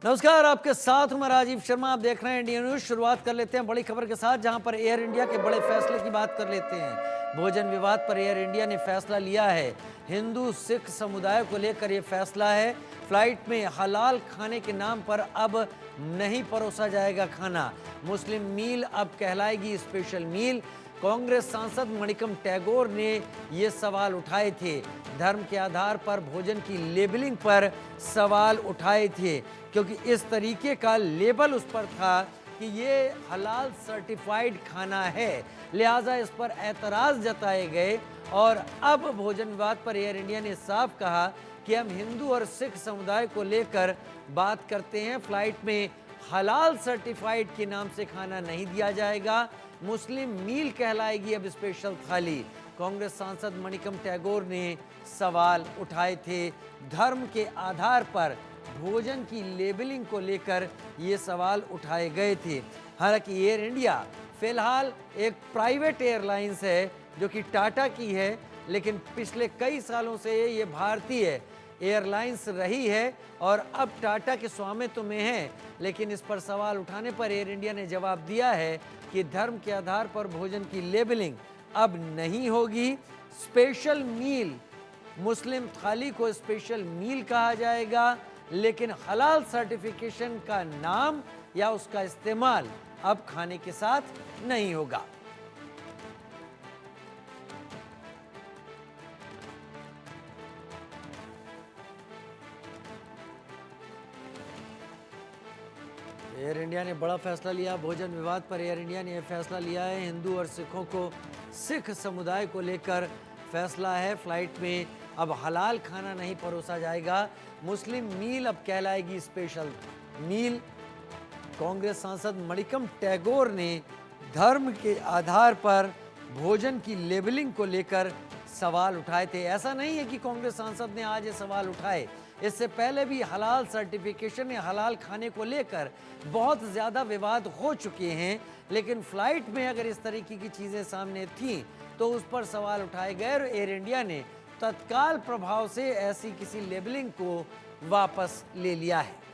नमस्कार, आपके साथ हूं मैं राजीव शर्मा। आप देख रहे हैं इंडिया न्यूज। शुरुआत कर लेते हैं बड़ी खबर के साथ, जहां पर एयर इंडिया के बड़े फैसले की बात कर लेते हैं। भोजन विवाद पर एयर इंडिया ने फैसला लिया है। हिंदू सिख समुदाय को लेकर यह फैसला है। फ्लाइट में हलाल खाने के नाम पर अब नहीं परोसा जाएगा खाना। मुस्लिम मील अब कहलाएगी स्पेशल मील। कांग्रेस सांसद मणिकम टैगोर ने ये सवाल उठाए थे। धर्म के आधार पर भोजन की लेबलिंग पर सवाल उठाए थे, क्योंकि इस तरीके का लेबल उस पर था कि ये हलाल सर्टिफाइड खाना है, लिहाजा इस पर एतराज़ जताए गए। और अब भोजन विवाद पर एयर इंडिया ने साफ कहा कि हम हिंदू और सिख समुदाय को लेकर बात करते हैं। फ्लाइट में हलाल सर्टिफाइड के नाम से खाना नहीं दिया जाएगा। मुस्लिम मील कहलाएगी अब स्पेशल थाली। कांग्रेस सांसद मणिकम टैगोर ने सवाल उठाए थे। धर्म के आधार पर भोजन की लेबलिंग को लेकर ये सवाल उठाए गए थे। हालांकि एयर इंडिया फिलहाल एक प्राइवेट एयरलाइंस है जो कि टाटा की है, लेकिन पिछले कई सालों से ये भारतीय एयरलाइंस रही है और अब टाटा के स्वामित्व में है। लेकिन इस पर सवाल उठाने पर एयर इंडिया ने जवाब दिया है कि धर्म के आधार पर भोजन की लेबलिंग अब नहीं होगी। स्पेशल मील, मुस्लिम थाली को स्पेशल मील कहा जाएगा, लेकिन हलाल सर्टिफिकेशन का नाम या उसका इस्तेमाल अब खाने के साथ नहीं होगा। एयर इंडिया ने बड़ा फैसला लिया। भोजन विवाद पर एयर इंडिया ने यह फैसला लिया है। हिंदू और सिखों को, सिख समुदाय को लेकर फैसला है। फ्लाइट में अब हलाल खाना नहीं परोसा जाएगा। मुस्लिम मील अब कहलाएगी स्पेशल मील। कांग्रेस सांसद मणिकम टैगोर ने धर्म के आधार पर भोजन की लेबलिंग को लेकर सवाल उठाए थे। ऐसा नहीं है कि कांग्रेस सांसद ने आज ये सवाल उठाए, इससे पहले भी हलाल सर्टिफिकेशन या हलाल खाने को लेकर बहुत ज़्यादा विवाद हो चुके हैं। लेकिन फ्लाइट में अगर इस तरीके की चीज़ें सामने थीं तो उस पर सवाल उठाए गए और एयर इंडिया ने तत्काल प्रभाव से ऐसी किसी लेबलिंग को वापस ले लिया है।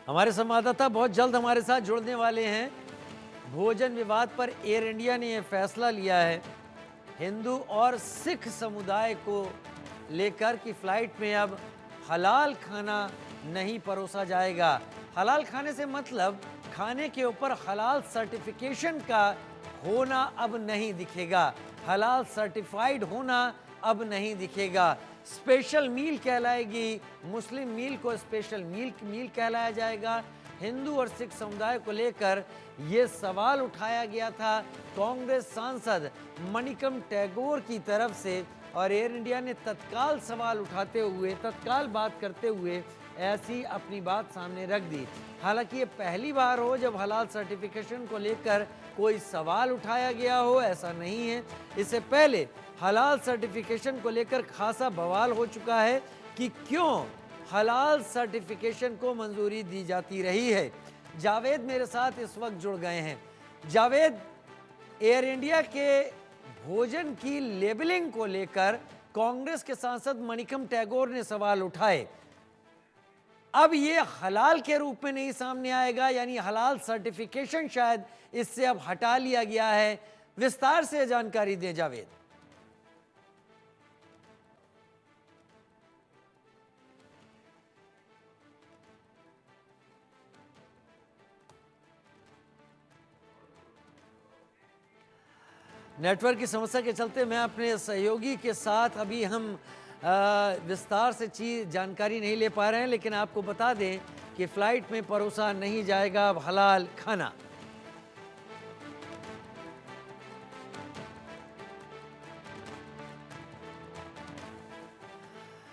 हमारे संवाददाता बहुत जल्द हमारे साथ जुड़ने वाले हैं। भोजन विवाद पर एयर इंडिया ने यह फैसला लिया है हिंदू और सिख समुदाय को लेकर कि फ्लाइट में अब हलाल खाना नहीं परोसा जाएगा। हलाल खाने से मतलब खाने के ऊपर हलाल सर्टिफिकेशन का होना अब नहीं दिखेगा, हलाल सर्टिफाइड होना अब नहीं दिखेगा। स्पेशल मील कहलाएगी, मुस्लिम मील को स्पेशल मील कहलाया जाएगा। हिंदू और सिख समुदाय को लेकर ये सवाल उठाया गया था कांग्रेस सांसद मणिकम टैगोर की तरफ से, और एयर इंडिया ने तत्काल सवाल उठाते हुए, तत्काल बात करते हुए ऐसी अपनी बात सामने रख दी। हालांकि ये पहली बार हो जब हलाल सर्टिफिकेशन को लेकर कोई सवाल उठाया गया हो, ऐसा नहीं है। इससे पहले हलाल सर्टिफिकेशन को लेकर खासा बवाल हो चुका है कि क्यों हलाल सर्टिफिकेशन को मंजूरी दी जाती रही है। जावेद मेरे साथ इस वक्त जुड़ गए हैं। जावेद, एयर इंडिया के भोजन की लेबलिंग को लेकर कांग्रेस के सांसद मणिकम टैगोर ने सवाल उठाए। अब ये हलाल के रूप में नहीं सामने आएगा, यानी हलाल सर्टिफिकेशन शायद इससे अब हटा लिया गया है। विस्तार से जानकारी दें जावेद। नेटवर्क की समस्या के चलते मैं अपने सहयोगी के साथ अभी हम विस्तार से जानकारी नहीं ले पा रहे हैं, लेकिन आपको बता दें कि फ़्लाइट में परोसा नहीं जाएगा अब हलाल खाना।